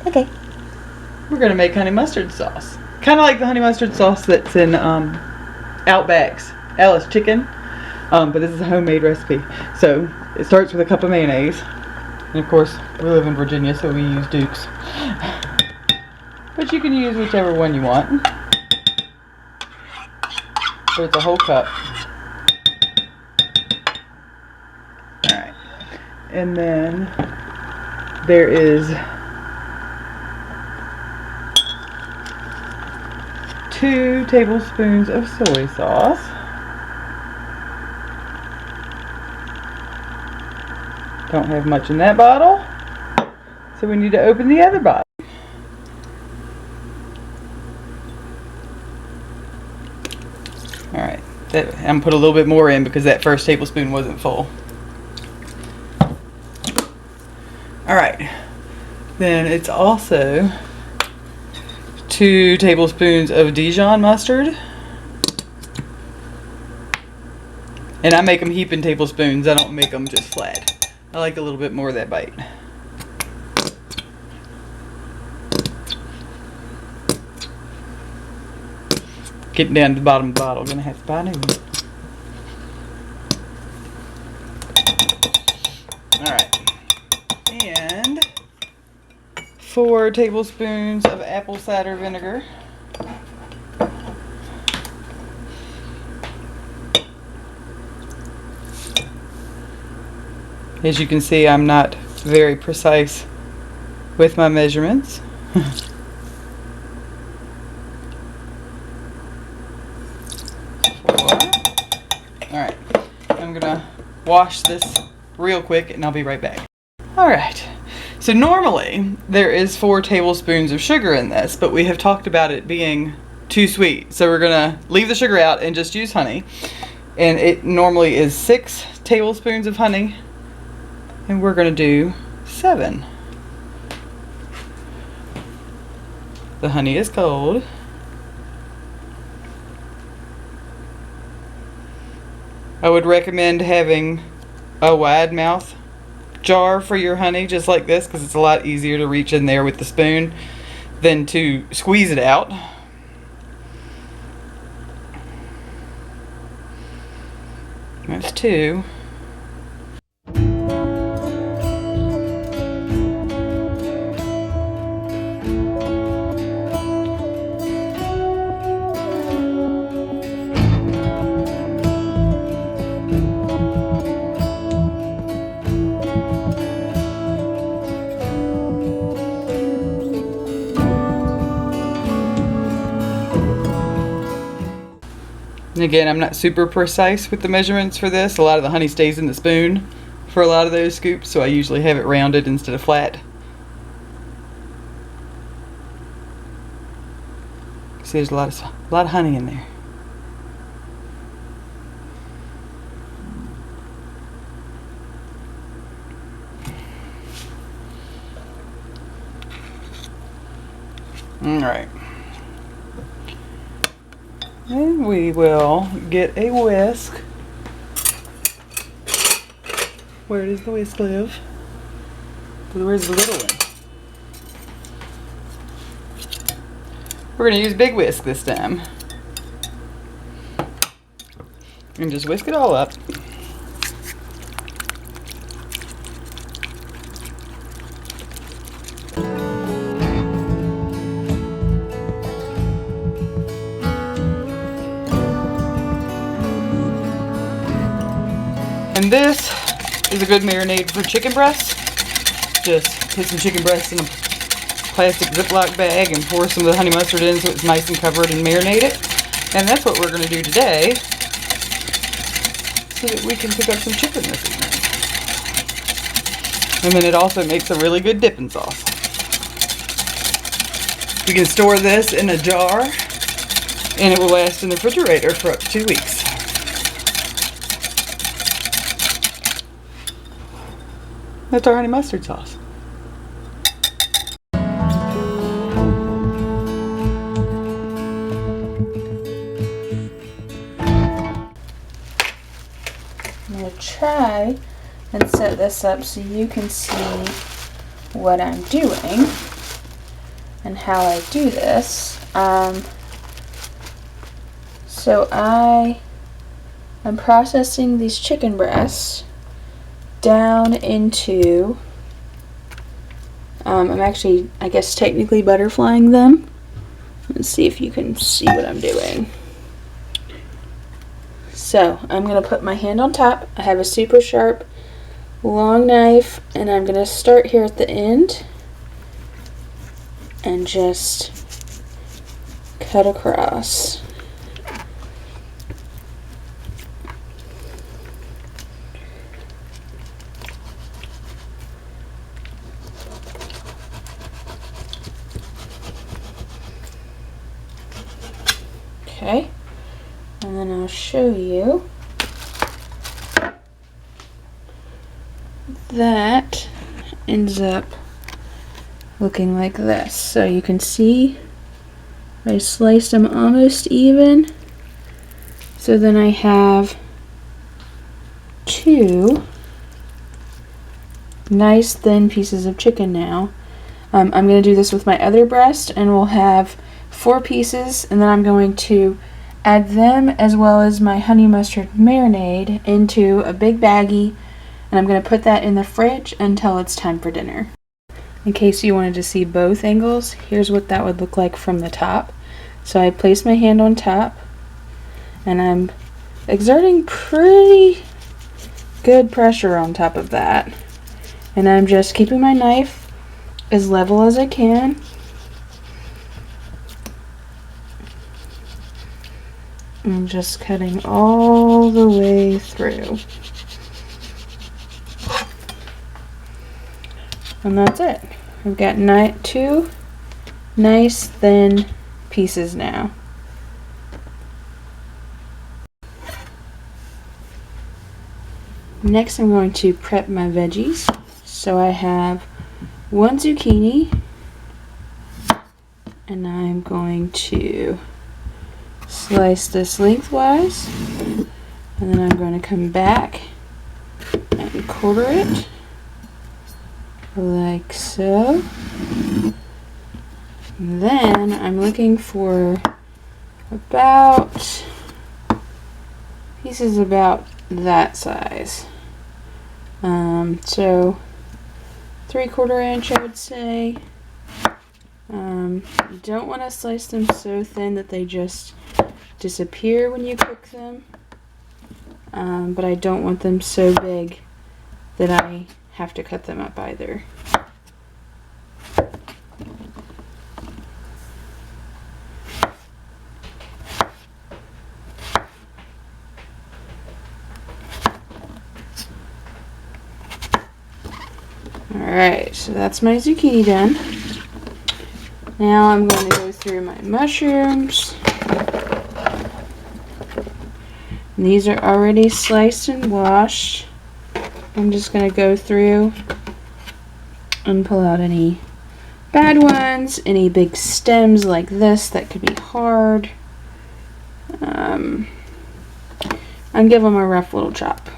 Okay. We're gonna make honey mustard sauce. Kind of like the honey mustard sauce that's in Outback's Alice Chicken, but this is a homemade recipe. So it starts with a cup of mayonnaise, and of course we live in Virginia, so we use Duke's. But you can use whichever one you want. So it's a whole cup. Alright. And then there is 2 tablespoons of soy sauce. Don't have much in that bottle, so we need to open the other bottle. Alright, I'm gonna put a little bit more in because that first tablespoon wasn't full. Alright, then it's also 2 tablespoons of Dijon mustard. And I make them heaping tablespoons, I don't make them just flat. I like a little bit more of that bite. Getting down to the bottom of the bottle, gonna have to buy a new one. Alright. And 4 tablespoons of apple cider vinegar. As you can see, I'm not very precise with my measurements. Alright, I'm gonna wash this real quick and I'll be right back. Alright, so normally there is 4 tablespoons of sugar in this, but we have talked about it being too sweet. So we're gonna leave the sugar out and just use honey. And it normally is 6 tablespoons of honey, and we're gonna do 7. The honey is cold. I would recommend having a wide mouth jar for your honey, just like this, because it's a lot easier to reach in there with the spoon than to squeeze it out. That's 2. And again, I'm not super precise with the measurements for this. A lot of the honey stays in the spoon for a lot of those scoops, so I usually have it rounded instead of flat. See, there's a lot of honey in there. All right. And we will get a whisk. Where does the whisk live? Where's the little one? We're going to use big whisk this time. And just whisk it all up. And this is a good marinade for chicken breasts. Just put some chicken breasts in a plastic Ziploc bag and pour some of the honey mustard in so it's nice and covered and marinate it. And that's what we're going to do today so that we can pick up some chicken this evening. And then it also makes a really good dipping sauce. You can store this in a jar and it will last in the refrigerator for up to 2 weeks. That's our honey mustard sauce. I'm going to try and set this up so you can see what I'm doing. and how I do this. So I am processing these chicken breasts down into, I'm actually, I guess, technically butterflying them. Let's see if you can see what I'm doing. So I'm going to put my hand on top. I have a super sharp long knife, and I'm going to start here at the end and just cut across. Okay, and then I'll show you that ends up looking like this. So you can see I sliced them almost even. So then I have two nice thin pieces of chicken now. I'm going to do this with my other breast, and we'll have 4 pieces, and then I'm going to add them as well as my honey mustard marinade into a big baggie, and I'm going to put that in the fridge until it's time for dinner. In case you wanted to see both angles, here's what that would look like from the top. So I place my hand on top, and I'm exerting pretty good pressure on top of that, and I'm just keeping my knife as level as I can. I'm just cutting all the way through. And that's it. I've got 2 nice thin pieces now. Next, I'm going to prep my veggies. So I have 1 zucchini, and I'm going to slice this lengthwise, and then I'm going to come back and quarter it like so. And then I'm looking for about pieces about that size. So 3/4 inch, I would say. You don't want to slice them so thin that they just disappear when you cook them, but I don't want them so big that I have to cut them up either. Alright, so that's my zucchini done. Now I'm going to go through my mushrooms. And these are already sliced and washed. I'm just going to go through and pull out any bad ones, any big stems like this that could be hard, and give them a rough little chop.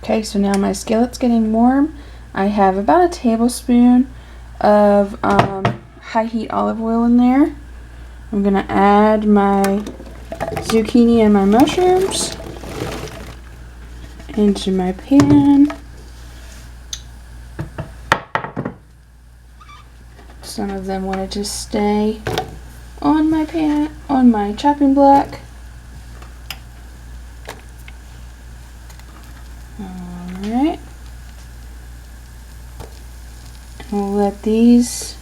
Okay, so now my skillet's getting warm. I have about a tablespoon of high heat olive oil in there. I'm going to add my zucchini and my mushrooms into my pan. Some of them wanted to stay on my pan, on my chopping block. Alright. We'll let these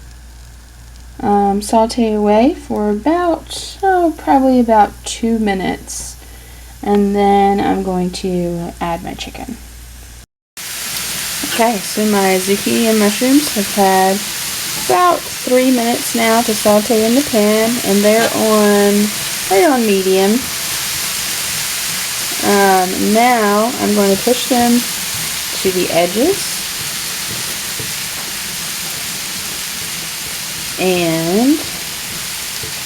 saute away for about, probably about 2 minutes. And then I'm going to add my chicken. Okay, so my zucchini and mushrooms have had about 3 minutes now to saute in the pan, and they're right on medium. Now I'm going to push them to the edges and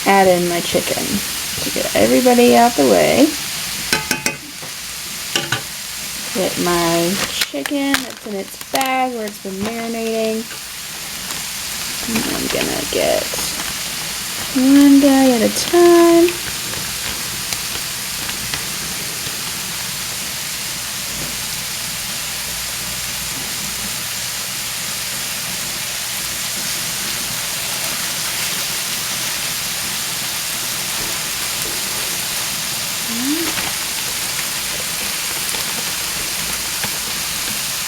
add in my chicken to get everybody out the way. Get my chicken that's in its bag where it's been marinating. And I'm gonna get one guy at a time.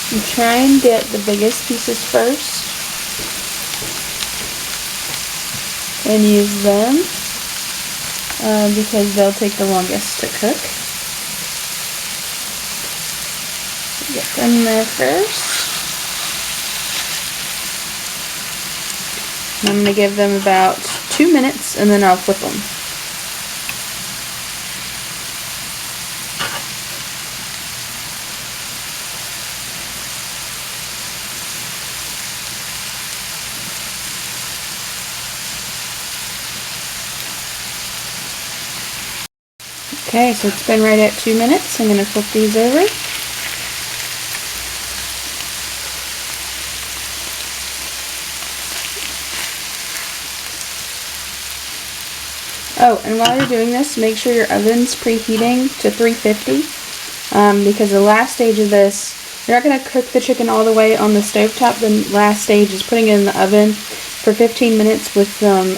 And try and get the biggest pieces first and use them because they'll take the longest to cook. Get them there first. And I'm going to give them about 2 minutes and then I'll flip them. Okay, so it's been right at 2 minutes. I'm going to flip these over. Oh, and while you're doing this, make sure your oven's preheating to 350 because the last stage of this, you're not going to cook the chicken all the way on the stovetop. The last stage is putting it in the oven for 15 minutes with some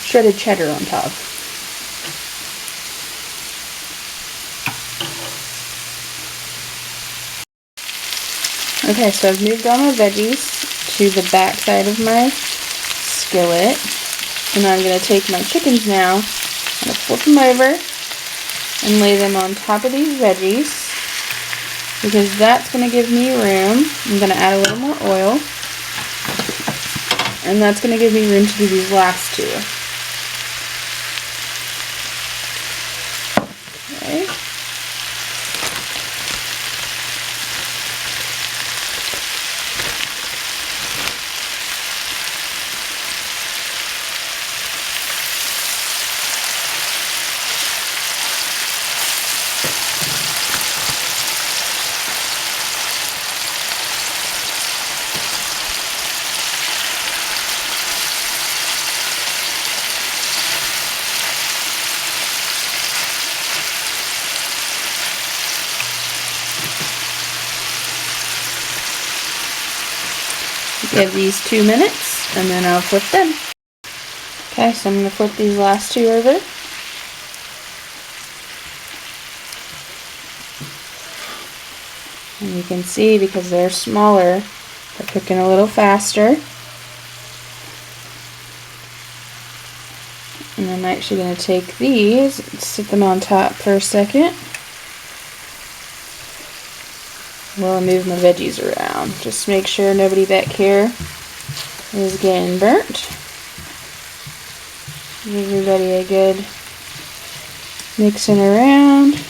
shredded cheddar on top. Okay, so I've moved all my veggies to the back side of my skillet. And I'm going to take my chickens now, I'm going to flip them over and lay them on top of these veggies because that's going to give me room. I'm going to add a little more oil and that's going to give me room to do these last two. Okay. Give these 2 minutes and then I'll flip them. Okay, so I'm going to flip these last two over. And you can see because they're smaller, they're cooking a little faster. And I'm actually going to take these and sit them on top for a second. We'll move my veggies around. Just make sure nobody back here is getting burnt. Give everybody a good mixing around.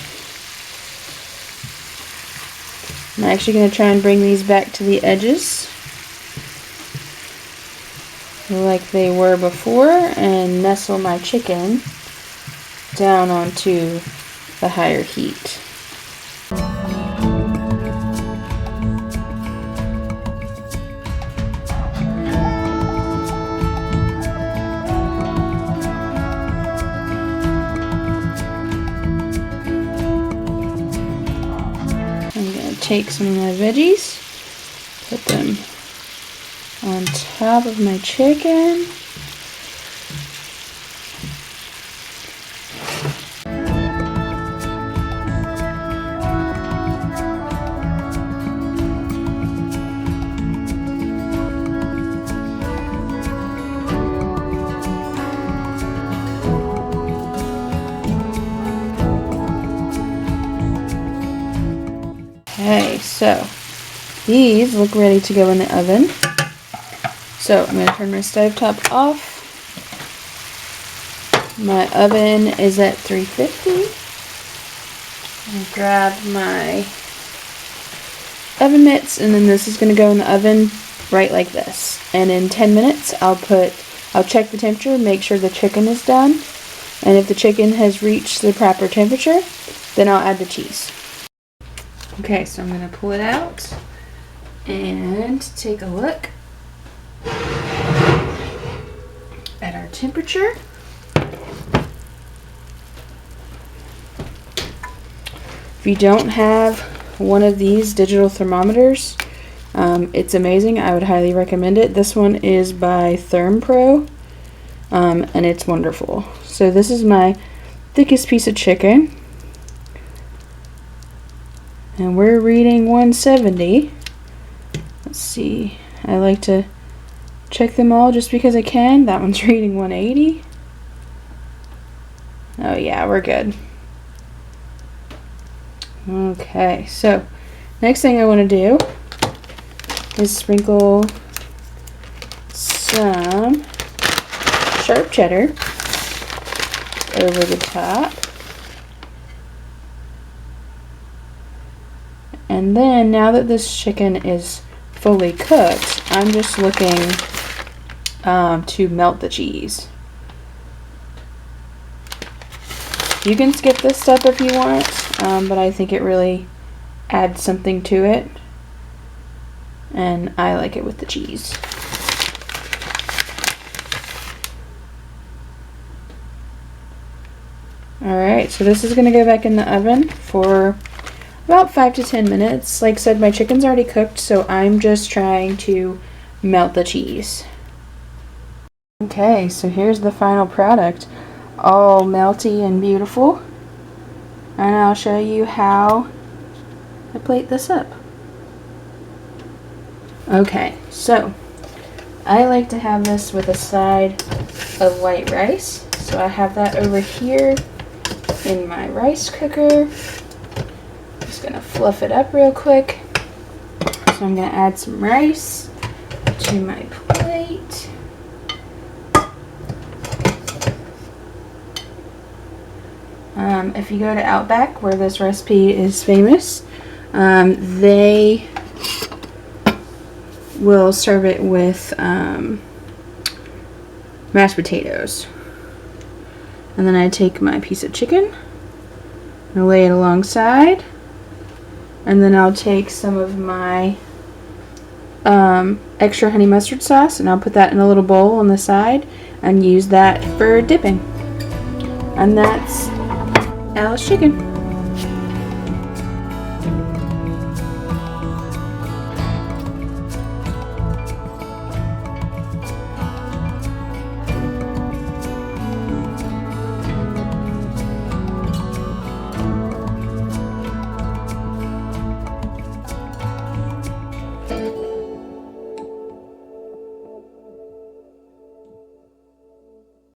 I'm actually going to try and bring these back to the edges like they were before and nestle my chicken down onto the higher heat. Take some of my veggies, put them on top of my chicken. Okay, so These look ready to go in the oven. So I'm going to turn my stovetop off. My oven is at 350. And grab my oven mitts, and then this is going to go in the oven right like this. And in 10 minutes I'll check the temperature, make sure the chicken is done. And if the chicken has reached the proper temperature, then I'll add the cheese. Okay, so I'm going to pull it out and take a look at our temperature. If you don't have one of these digital thermometers, it's amazing. I would highly recommend it. This one is by ThermPro, and it's wonderful. So this is my thickest piece of chicken, and we're reading 170. Let's see, I like to check them all just because I can. That one's reading 180. Oh yeah, we're good. Okay, so next thing I want to do is sprinkle some sharp cheddar over the top. And then, now that this chicken is fully cooked, I'm just looking to melt the cheese. You can skip this step if you want, but I think it really adds something to it, and I like it with the cheese. Alright, so this is going to go back in the oven for about 5 to 10 minutes. Like I said, my chicken's already cooked, so I'm just trying to melt the cheese. Okay, so here's the final product. All melty and beautiful. And I'll show you how I plate this up. Okay, so I like to have this with a side of white rice. So I have that over here in my rice cooker. Just gonna fluff it up real quick. So I'm gonna add some rice to my plate. If you go to Outback, where this recipe is famous, they will serve it with mashed potatoes. And then I take my piece of chicken and lay it alongside. And then I'll take some of my extra honey mustard sauce, and I'll put that in a little bowl on the side and use that for dipping. And that's Alice chicken.